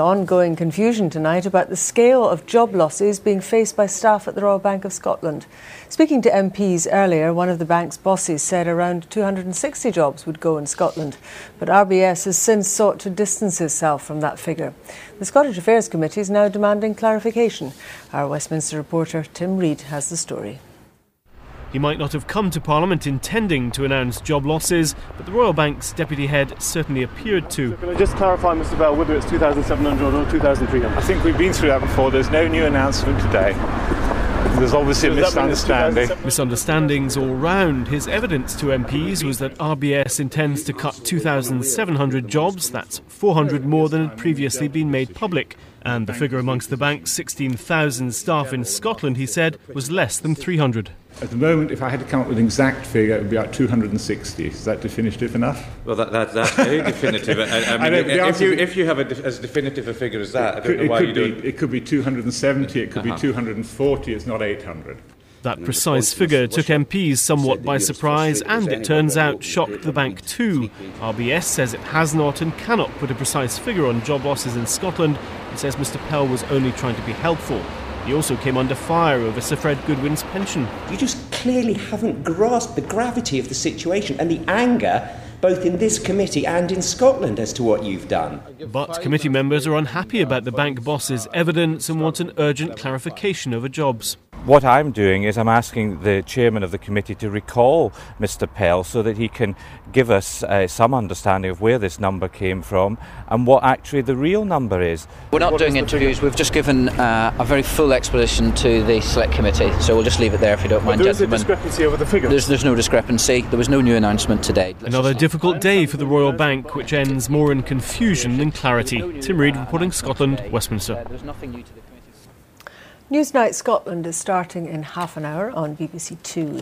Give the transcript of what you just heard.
Ongoing confusion tonight about the scale of job losses being faced by staff at the Royal Bank of Scotland. Speaking to MPs earlier, one of the bank's bosses said around 260 jobs would go in Scotland, but RBS has since sought to distance itself from that figure. The Scottish Affairs Committee is now demanding clarification. Our Westminster reporter Tim Reid has the story. He might not have come to Parliament intending to announce job losses, but the Royal Bank's deputy head certainly appeared to. Can I just clarify, Mr Bell, whether it's 2,700 or 2,300? I think we've been through that before. There's no new announcement today. There's obviously a misunderstanding. Misunderstandings all round. His evidence to MPs was that RBS intends to cut 2,700 jobs. That's 400 more than had previously been made public. And the figure amongst the bank's 16,000 staff in Scotland, he said, was less than 300. At the moment, if I had to come up with an exact figure, it would be like 260. Is that definitive enough? Well, that's very definitive. I mean, if you have as definitive a figure as that, I don't know why you don't. It could be 270, it could be 240, it's not 800. That precise figure took MPs somewhat by surprise and, it turns out, shocked the bank too. RBS says it has not and cannot put a precise figure on job losses in Scotland. It says Mr Pell was only trying to be helpful. He also came under fire over Sir Fred Goodwin's pension. You just clearly haven't grasped the gravity of the situation and the anger both in this committee and in Scotland as to what you've done. But committee members are unhappy about the bank boss's evidence and want an urgent clarification over jobs. What I'm doing is I'm asking the chairman of the committee to recall Mr Pell so that he can give us some understanding of where this number came from and what actually the real number is. We're not doing interviews, we've just given a very full explanation to the select committee, so we'll just leave it there if you don't mind, gentlemen. There is a discrepancy over the figure. There's no discrepancy, there was no new announcement today. Another difficult day for the Royal Bank, which ends more in confusion than clarity. Tim Reid reporting Scotland, Westminster. Newsnight Scotland is starting in half an hour on BBC Two.